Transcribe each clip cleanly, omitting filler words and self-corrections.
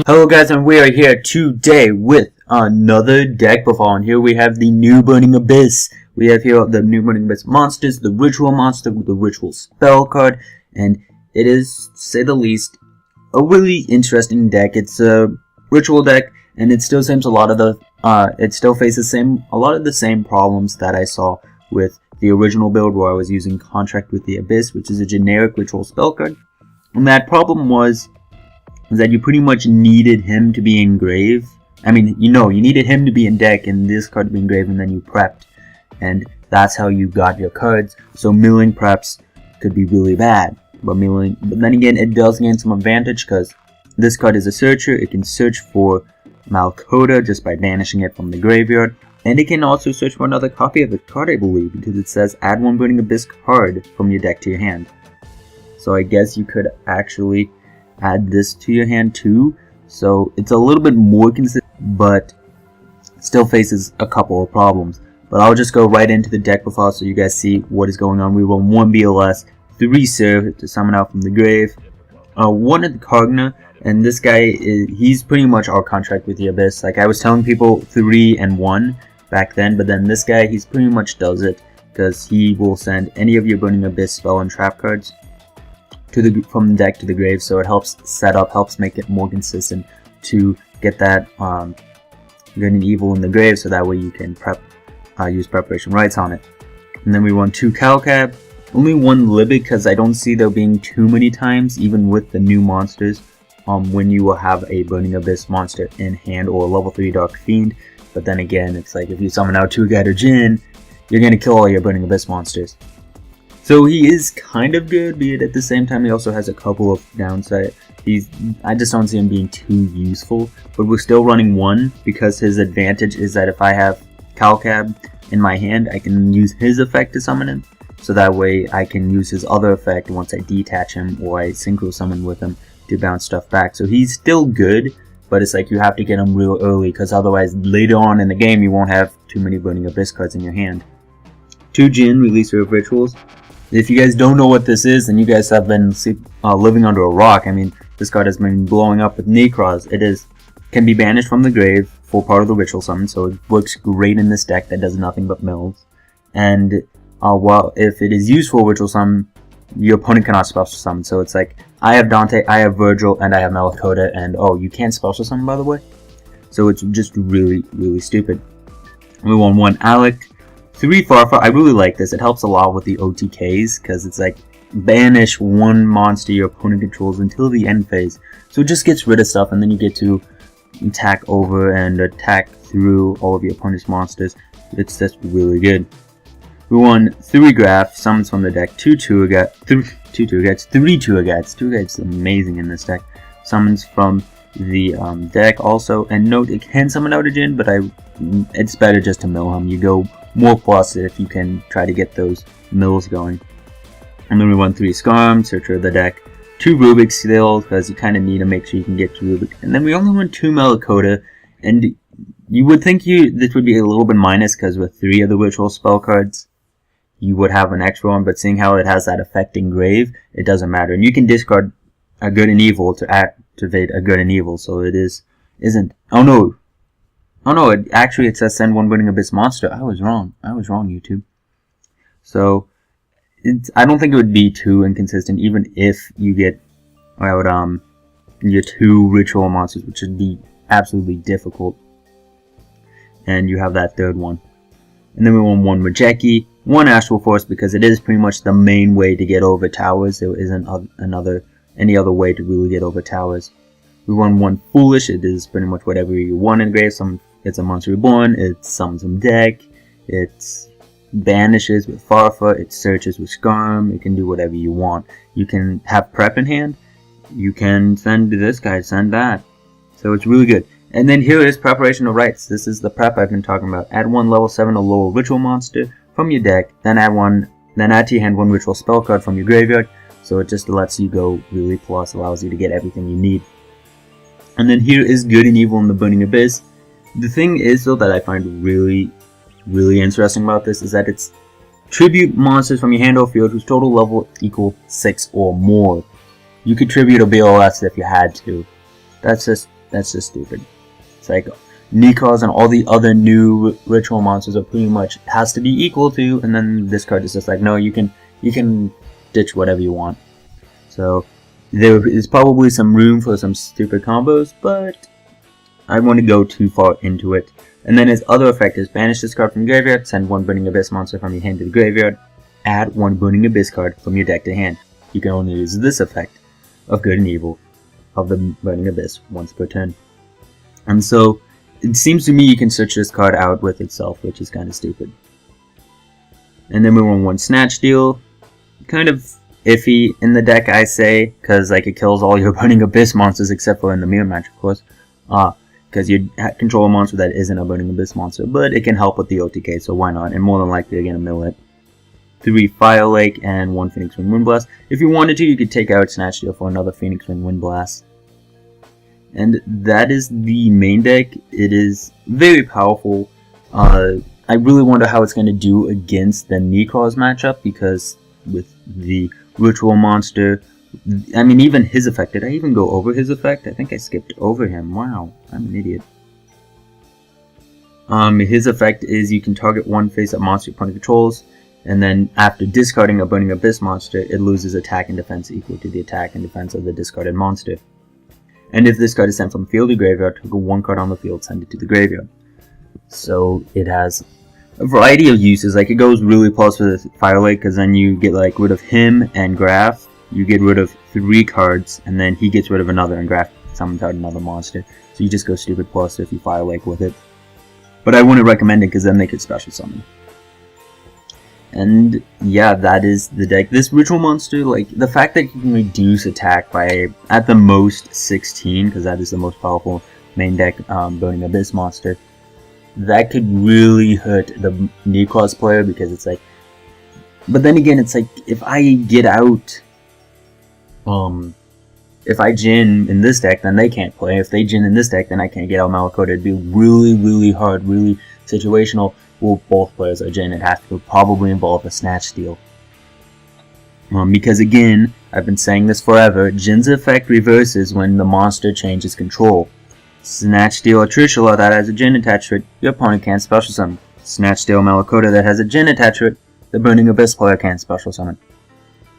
Hello guys, and we are here today with another deck profile, and here we have the new Burning Abyss. We have here the new Burning Abyss monsters, the Ritual monster with the Ritual spell card, and it is, to say the least, a really interesting deck. It's a Ritual deck, and it still seems it still faces a lot of the same problems that I saw with the original build where I was using Contract with the Abyss, which is a generic Ritual spell card. And that problem was that you pretty much needed him to be engraved. I mean, you needed him to be in deck and this card to be engraved, and then you prepped. And that's how you got your cards. So milling preps could be really bad. But then again, it does gain some advantage because this card is a searcher. It can search for Malkota just by banishing it from the graveyard. And it can also search for another copy of the card, I believe, because it says add one Burning Abyss card from your deck to your hand. So I guess you could actually add this to your hand too, so it's a little bit more consistent, but still faces a couple of problems. But I'll just go right into the deck profile so you guys see what is going on. We run 1 BLS, 3 Serve to summon out from the grave, 1 at the Kog'Maw, and this guy, he's pretty much our Contract with the Abyss. Like I was telling people 3 and 1 back then, but then this guy, he's pretty much does it, because he will send any of your Burning Abyss spell and trap cards from the deck to the grave, so it helps set up, helps make it more consistent to get that good and evil in the grave, so that way you can use preparation rites on it. And then we run 2 Calcab, only 1 Libic because I don't see there being too many times, even with the new monsters, when you will have a Burning Abyss monster in hand or a level 3 Dark Fiend. But then again, it's like if you summon out 2 Gator Jin, you're gonna kill all your Burning Abyss monsters. So he is kind of good, but at the same time he also has a couple of downsides. I just don't see him being too useful, but we're still running 1 because his advantage is that if I have Calcab in my hand, I can use his effect to summon him. So that way I can use his other effect once I detach him or I synchro summon with him to bounce stuff back. So he's still good, but it's like you have to get him real early because otherwise later on in the game you won't have too many Burning Abyss cards in your hand. 2 Jin, Releaser of Rituals. If you guys don't know what this is, then you guys have been living under a rock. I mean, this card has been blowing up with Necroz. Can be banished from the grave for part of the ritual summon, so it works great in this deck that does nothing but mills. And if it is used for ritual summon, your opponent cannot special summon. So it's like, I have Dante, I have Virgil, and I have Malkota, and oh, you can't special summon, by the way? So it's just really, really stupid. We won 1 Alec. 3 Farfa, I really like this. It helps a lot with the OTKs, because it's like, banish 1 monster your opponent controls until the end phase. So it just gets rid of stuff, and then you get to attack over and attack through all of your opponent's monsters. It's just really good. We won 3 Graph, summons from the deck, 2 Tuagats, 3 Tuagats. Tuagats amazing in this deck. Summons from the deck also, and note it can summon out a Jin, but it's better just to mill him. You go more plus if you can try to get those mills going. And then we won 3 Skarm, Searcher of the deck, 2 Rubik still, because you kind of need to make sure you can get to Rubik. And then we only won 2 Malkota, and you would think this would be a little bit minus, because with 3 of the Ritual spell cards, you would have an extra one, but seeing how it has that effect in grave, it doesn't matter. And you can discard a good and evil to activate a good and evil, so it isn't. Oh no, it says send 1 Burning Abyss monster. I was wrong, YouTube. So, I don't think it would be too inconsistent, even if you get your 2 ritual monsters, which would be absolutely difficult. And you have that 3rd one. And then we won 1 Majeki, 1 Astral Force, because it is pretty much the main way to get over towers. There isn't any other way to really get over towers. We won 1 Foolish. It is pretty much whatever you want in grave. It's a monster reborn, it summons from deck, it banishes with Farfa, it searches with Skarm, it can do whatever you want. You can have prep in hand, you can send this guy, send that. So it's really good. And then here is Preparation of Rites. This is the prep I've been talking about. Add 1 level 7 or lower ritual monster from your deck, then add to your hand 1 ritual spell card from your graveyard. So it just lets you go really plus, allows you to get everything you need. And then here is Good and Evil in the Burning Abyss. The thing is, though, that I find really, really interesting about this is that it's tribute monsters from your hand or field whose total level equal 6 or more. You could tribute a BOS if you had to. That's That's just stupid. It's like Nikos and all the other new ritual monsters are pretty much has to be equal to, and then this card is just like, no, you can ditch whatever you want. So there is probably some room for some stupid combos, but I want to go too far into it. And then his other effect is banish this card from your graveyard, send one Burning Abyss monster from your hand to the graveyard, add one Burning Abyss card from your deck to hand. You can only use this effect of Good and Evil of the Burning Abyss once per turn. And so it seems to me you can search this card out with itself, which is kind of stupid. And then we run one Snatch Steal, kind of iffy in the deck, I say, because like it kills all your Burning Abyss monsters except for in the mirror match, of course. Because you control a monster that isn't a Burning Abyss monster, but it can help with the OTK, so why not? And more than likely, you're gonna mill it. 3 Fire Lake and 1 Phoenix Wind Windblast. If you wanted to, you could take out Snatch Steal for another Phoenix Wind Windblast. And that is the main deck. It is very powerful. I really wonder how it's going to do against the Necros matchup, because with the Ritual Monster, I mean, even his effect. Did I even go over his effect? I think I skipped over him. Wow, I'm an idiot. His effect is you can target one face-up monster your opponent controls, and then after discarding a Burning Abyss monster, it loses attack and defense equal to the attack and defense of the discarded monster. And if this card is sent from field to graveyard, take one card on the field, send it to the graveyard. So it has a variety of uses. Like, it goes really plus with Fire Lake, because then you get like rid of him and Graf. You get rid of 3 cards, and then he gets rid of another, and Graf summons out another monster. So you just go stupid plus if you Fire Lake with it. But I wouldn't recommend it, because then they could special summon. And yeah, that is the deck. This Ritual Monster, like, the fact that you can reduce attack by, at the most, 16, because that is the most powerful main deck Burning Abyss monster, that could really hurt the Necros player, because it's like, but then again, it's like, if I get out, if I Jin in this deck, then they can't play. If they Jin in this deck, then I can't get out Malakota. It'd be really, really hard, really situational. Well, both players are Jin. It has to probably involve a Snatch Steal. Because again, I've been saying this forever, Jin's effect reverses when the monster changes control. Snatch Steal a Trishula that has a Jin attached to it, your opponent can't special summon. Snatch Steal Malakota that has a Jin attached to it, the Burning Abyss player can't special summon.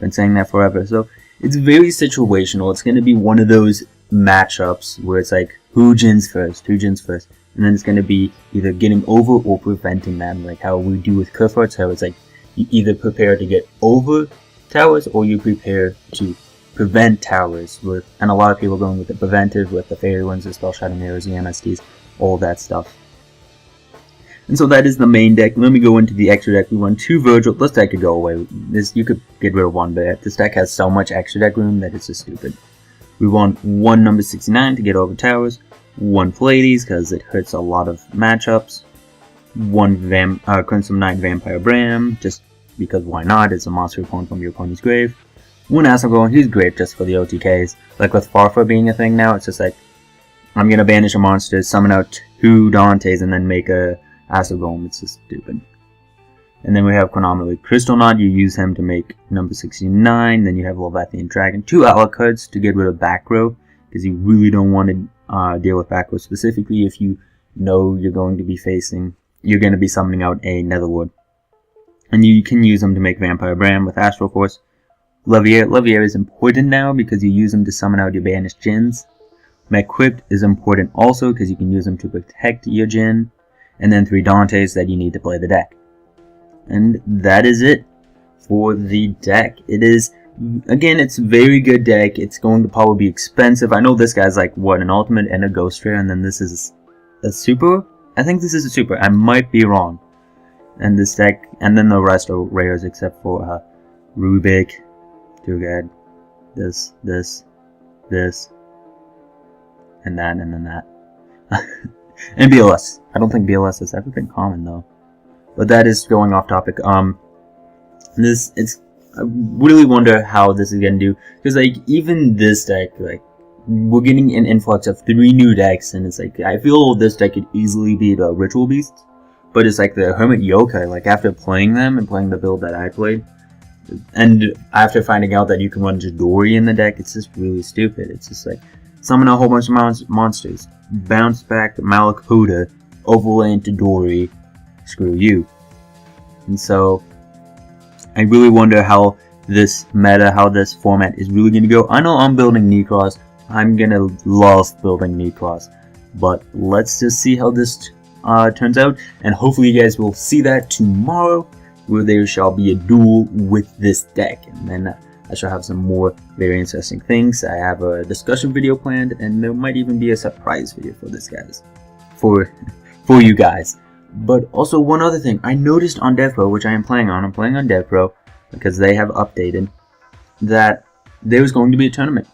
Been saying that forever. So it's very situational. It's going to be one of those matchups where it's like, who Jins first? And then it's going to be either getting over or preventing them, like how we do with Cliff Arts, how it's like, you either prepare to get over towers, or you prepare to prevent towers, and a lot of people going with the preventive, with the Fairy Winds, the Spell Shadow Mirrors, the MSTs, all that stuff. And so that is the main deck. Let me go into the extra deck. We run 2 Virgil. This deck could go away. You could get rid of 1, but this deck has so much extra deck room that it's just stupid. We want 1 number 69 to get over towers, 1 Pleiades, because it hurts a lot of matchups, 1 Crimson Knight Vampire Bram, just because why not, it's a monster opponent from your opponent's grave, 1 Asagorn, he's great just for the OTKs, like with Farfa being a thing now, it's just like, I'm gonna banish a monster, summon out 2 Dantes, and then make a Asagorn. It's just stupid. And then we have Chronometer Crystal Knot, you use him to make number 69, then you have Leviathan Dragon, 2 Alacards to get rid of back row, because you really don't want to deal with back row, specifically if you know you're going to be summoning out a Netherlord. And you can use them to make Vampire Bram with Astral Force. Levier is important now because you use them to summon out your banished Jins. Equipped is important also because you can use them to protect your Jin. And then 3 Dantes that you need to play the deck. And that is it for the deck. It is, again, it's a very good deck. It's going to probably be expensive. I know this guy's like, what, an ultimate and a ghost rare, and then this is a super? I think this is a super. I might be wrong. And this deck, and then the rest are rares except for Rubik, Turgad, this, and then that. And BLS. I don't think BLS has ever been common though. But that is going off topic. I really wonder how this is gonna do, because like even this deck, like we're getting an influx of 3 new decks, and it's like I feel this deck could easily beat Ritual Beasts, but it's like the Hermit Yokai. Like after playing them and playing the build that I played, and after finding out that you can run Jadori in the deck, it's just really stupid. It's just like summon a whole bunch of monsters, bounce back to Malakoda, overlay into Dory, screw you. And so, I really wonder how this meta, how this format is really going to go. I know I'm building Necros. I'm going to love building Necros. But let's just see how this turns out. And hopefully you guys will see that tomorrow, where there shall be a duel with this deck. And then I shall have some more very interesting things. I have a discussion video planned, and there might even be a surprise video for this, guys. For you guys. But also one other thing, I noticed on DevPro, which I am playing on, DevPro, because they have updated, that there's going to be a tournament.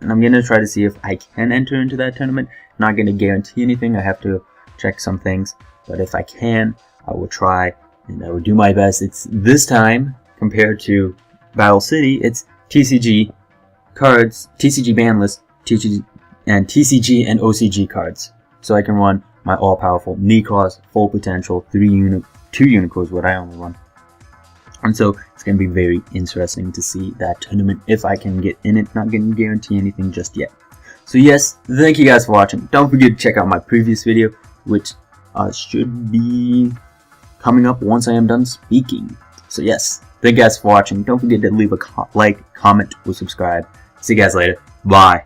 And I'm going to try to see if I can enter into that tournament. Not going to guarantee anything, I have to check some things. But if I can, I will try, and I will do my best. It's this time, compared to Battle City, it's TCG cards, TCG ban list, TCG and OCG cards. So I can run my all-powerful Necros, full potential, 2 Unicorns, what I only run. And so it's going to be very interesting to see that tournament if I can get in it. Not going to guarantee anything just yet. So yes, thank you guys for watching. Don't forget to check out my previous video, which should be coming up once I am done speaking. So yes, thank you guys for watching. Don't forget to leave a like, comment, or subscribe. See you guys later. Bye.